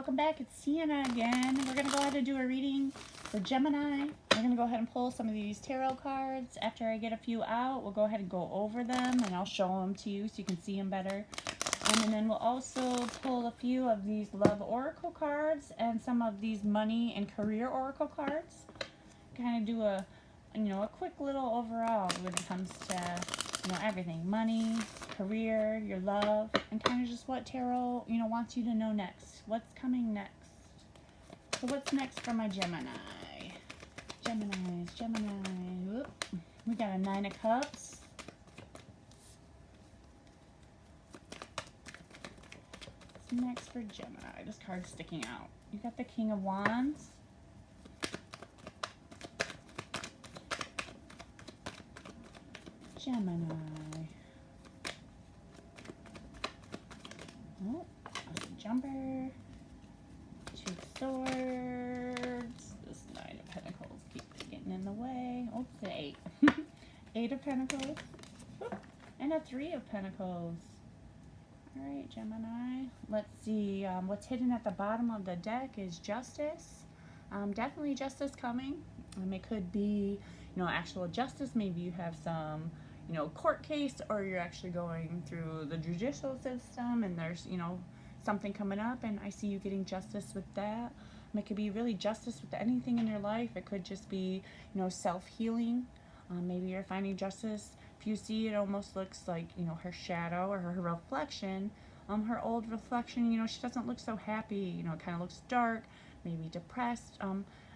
welcome back. It's Sienna again. We're going to go ahead and do a reading for Gemini. We're going to go ahead and pull some of these tarot cards. After I get a few out, we'll go ahead and go over them and I'll show them to you so you can see them better. And then we'll also pull a few of these love oracle cards and some of these money and career oracle cards. Kind of do a quick little overall when it comes to everything, money, career, your love, and kind of just what tarot wants you to know next. What's coming next? So what's next for my Gemini? Gemini. Whoop. We got a 9 of Cups. What's next for Gemini? This card's sticking out. You got the King of Wands. Gemini. Oh, that's a jumper. 2 of Swords. This 9 of Pentacles keeps getting in the way. Oh, it's an 8. 8 of Pentacles. And a 3 of Pentacles. Alright, Gemini. Let's see. What's hidden at the bottom of the deck is Justice. Definitely justice coming. It could be, actual justice. Maybe you have some court case, or you're actually going through the judicial system and there's, something coming up, and I see you getting justice with that. It could be really justice with anything in your life. It could just be, self-healing. Maybe you're finding justice. If you see, it almost looks like, her shadow or her reflection, her old reflection, she doesn't look so happy, it kind of looks dark, maybe depressed.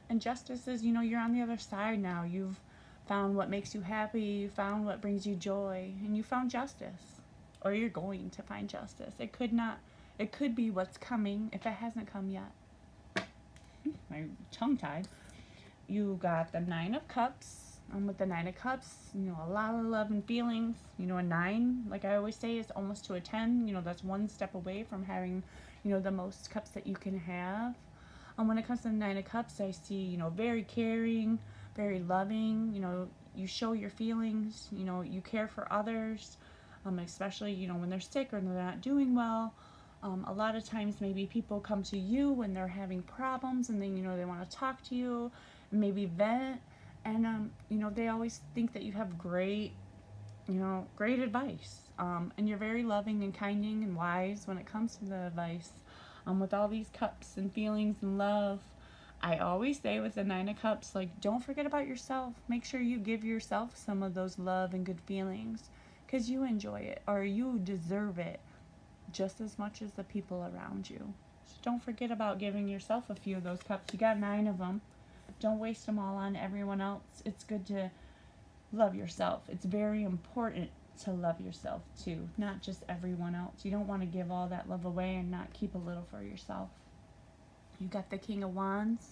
And justice is, you're on the other side now. You've found what makes you happy, you found what brings you joy, and you found justice, or you're going to find justice. It could be what's coming if it hasn't come yet. My tongue tied. You got the 9 of Cups. With the 9 of Cups, a lot of love and feelings. A 9, like I always say, is almost to a 10. That's one step away from having, the most cups that you can have. When it comes to the 9 of Cups, I see, very caring, very loving. You show your feelings. You care for others, especially, when they're sick or they're not doing well. A lot of times maybe people come to you when they're having problems, and then, they want to talk to you, and maybe vent. And, they always think that you have great advice. And you're very loving and kinding and wise when it comes to the advice. With all these cups and feelings and love, I always say with the 9 of Cups, don't forget about yourself. Make sure you give yourself some of those love and good feelings, because you enjoy it, or you deserve it just as much as the people around you. So don't forget about giving yourself a few of those cups. You got 9 of them. Don't waste them all on everyone else. It's good to love yourself. It's very important to love yourself too, not just everyone else. You don't want to give all that love away and not keep a little for yourself. You got the King of Wands.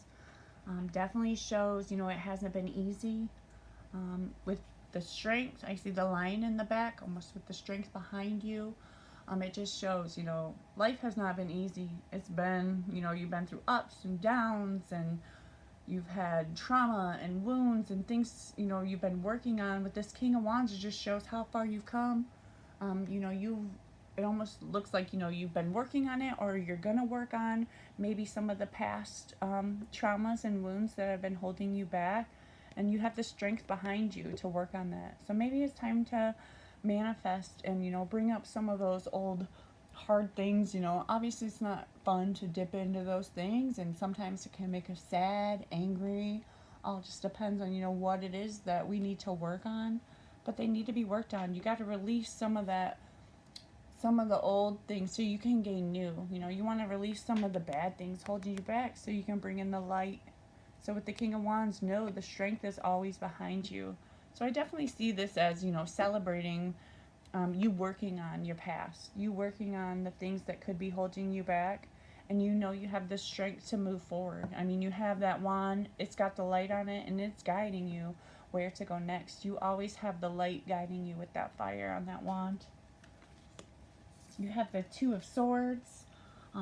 Definitely shows, it hasn't been easy. With the strength, I see the lion in the back, almost with the strength behind you. It just shows, life has not been easy. It's been, you've been through ups and downs, and you've had trauma and wounds and things, you've been working on. With this King of Wands, it just shows how far you've come. It almost looks like, you've been working on it, or you're going to work on maybe some of the past traumas and wounds that have been holding you back. And you have the strength behind you to work on that. So maybe it's time to manifest and, bring up some of those old hard things. Obviously it's not fun to dip into those things, and sometimes it can make us sad, angry. All just depends on what it is that we need to work on, but they need to be worked on. You got to release some of the old things so you can gain new. You want to release some of the bad things holding you back so you can bring in the light. So with the King of Wands, know the strength is always behind you. So I definitely see this as celebrating you working on your past, you working on the things that could be holding you back, and you have the strength to move forward. I mean, you have that wand, it's got the light on it, and it's guiding you where to go next. You always have the light guiding you with that fire on that wand. You have the 2 of Swords.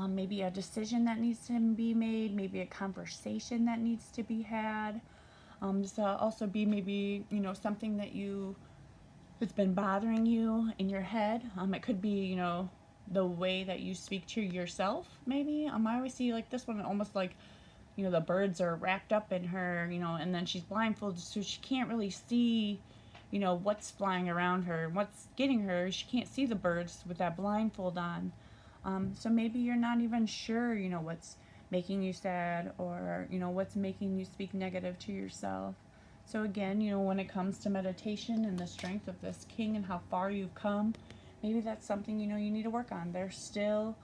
Maybe a decision that needs to be made, maybe a conversation that needs to be had. This will also be maybe, something that it's been bothering you in your head. It could be, the way that you speak to yourself, maybe. I always see like this one almost like, the birds are wrapped up in her, and then she's blindfolded, so she can't really see, what's flying around her, what's getting her. She can't see the birds with that blindfold on. So maybe you're not even sure, what's making you sad, or, what's making you speak negative to yourself. So again, when it comes to meditation and the strength of this king and how far you've come, maybe that's something, you need to work on. There's still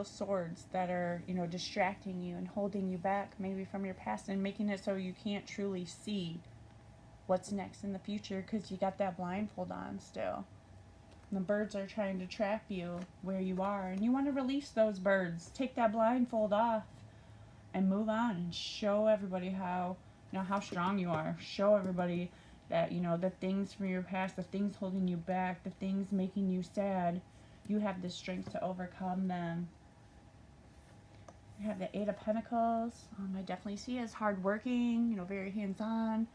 swords that are, distracting you and holding you back maybe from your past and making it so you can't truly see what's next in the future because you got that blindfold on still. And the birds are trying to trap you where you are, and you want to release those birds. Take that blindfold off and move on and show everybody how strong you are. Show everybody that, the things from your past, the things holding you back, the things making you sad, you have the strength to overcome them. You have the Eight of Pentacles. I definitely see as hardworking, very hands-on.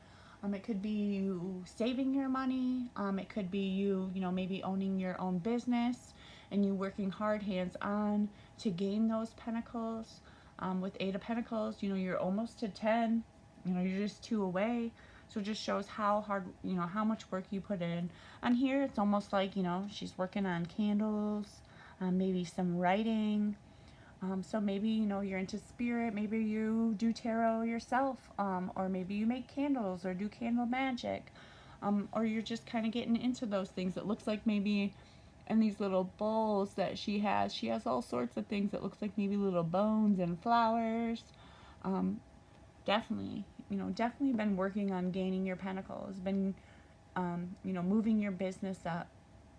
It could be you saving your money. It could be you, maybe owning your own business and you working hard, hands-on to gain those pentacles. With Eight of Pentacles, you're almost to 10. You're just 2 away. So it just shows how hard, how much work you put in. On here, it's almost like, she's working on candles, maybe some writing. So maybe, you're into spirit. Maybe you do tarot yourself, or maybe you make candles or do candle magic, or you're just kind of getting into those things. It looks like maybe in these little bowls that she has all sorts of things. It looks like maybe little bones and flowers. Definitely been working on gaining your pentacles, been, moving your business up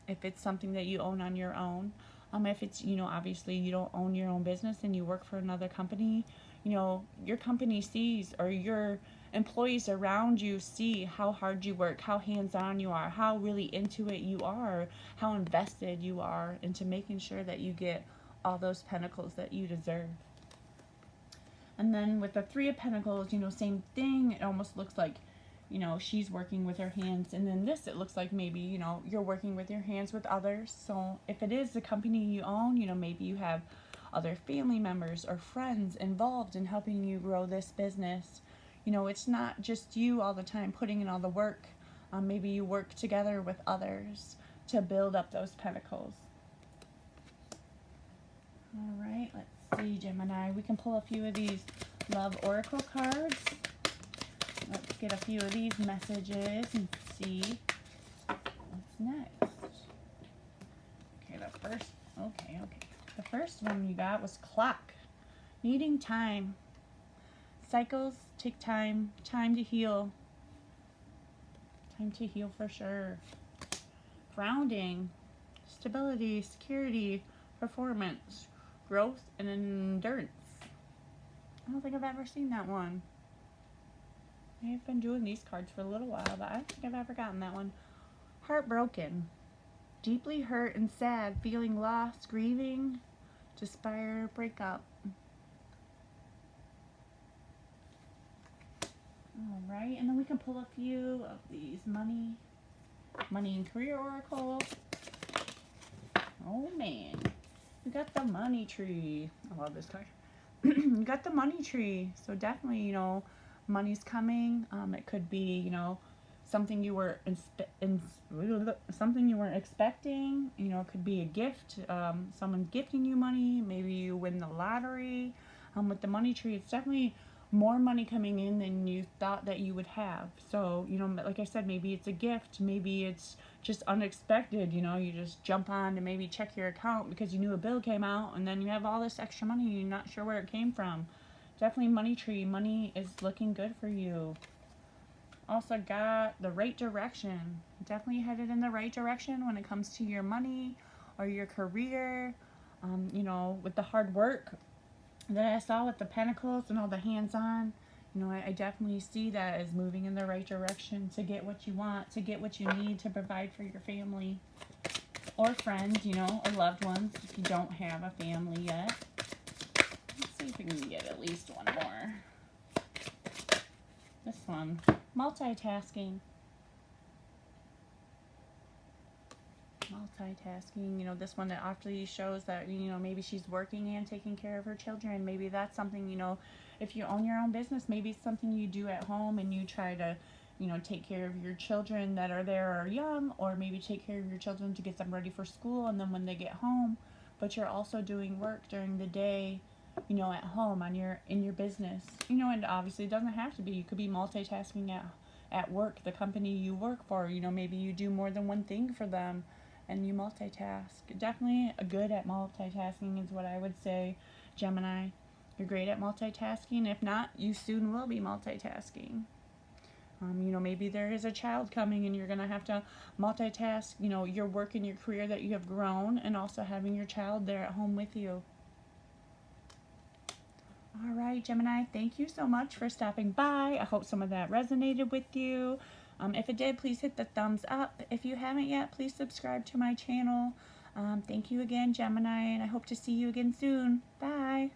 if it's something that you own on your own. If it's, obviously you don't own your own business and you work for another company, your company sees, or your employees around you see how hard you work, how hands-on you are, how really into it you are, how invested you are into making sure that you get all those pentacles that you deserve. And then with the Three of Pentacles, same thing. It almost looks like, she's working with her hands. And then this, it looks like maybe, you're working with your hands with others. So if it is the company you own, maybe you have other family members or friends involved in helping you grow this business. It's not just you all the time putting in all the work. Maybe you work together with others to build up those pentacles. All right, let's see, Gemini. We can pull a few of these love oracle cards. Let's get a few of these messages and see what's next. Okay, the first one you got was clock. Needing time. Cycles take time. Time to heal. Time to heal for sure. Grounding. Stability, security, performance, growth, and endurance. I don't think I've ever seen that one. I've been doing these cards for a little while, but I don't think I've ever gotten that one. Heartbroken. Deeply hurt and sad, feeling lost, grieving, despair, breakup. Alright, and then we can pull a few of these money and career oracle. Oh man, we got the money tree. I love this card. You got the money tree, so definitely, money's coming. It could be, something you were something you weren't expecting. It could be a gift, someone gifting you money. Maybe you win the lottery. With the money tree, it's definitely more money coming in than you thought that you would have. So, like I said, maybe it's a gift. Maybe it's just unexpected. You just jump on to maybe check your account because you knew a bill came out, and then you have all this extra money and you're not sure where it came from. Definitely money tree. Money is looking good for you. Also got the right direction. Definitely headed in the right direction when it comes to your money or your career. With the hard work that I saw with the pentacles and all the hands-on, I definitely see that as moving in the right direction to get what you want, to get what you need to provide for your family or friends, or loved ones if you don't have a family yet. Let's see if we can get at least one more. This one, multitasking. multitasking. You know, this one that actually shows that, you know, maybe she's working and taking care of her children. Maybe that's something, you know, if you own your own business, maybe it's something you do at home and you try to, you know, take care of your children that are there or young, or maybe take care of your children to get them ready for school, and then when they get home, but you're also doing work during the day, you know, at home on your in your business. You know, and obviously it doesn't have to be. You could be multitasking at work, the company you work for. You know, maybe you do more than one thing for them and you multitask. Definitely good at multitasking is what I would say, Gemini. You're great at multitasking. If not, you soon will be multitasking. You know, maybe there is a child coming and you're going to have to multitask, you know, your work and your career that you have grown, and also having your child there at home with you. All right, Gemini, thank you so much for stopping by. I hope some of that resonated with you. If it did, please hit the thumbs up. If you haven't yet, please subscribe to my channel. Thank you again, Gemini, and I hope to see you again soon. Bye.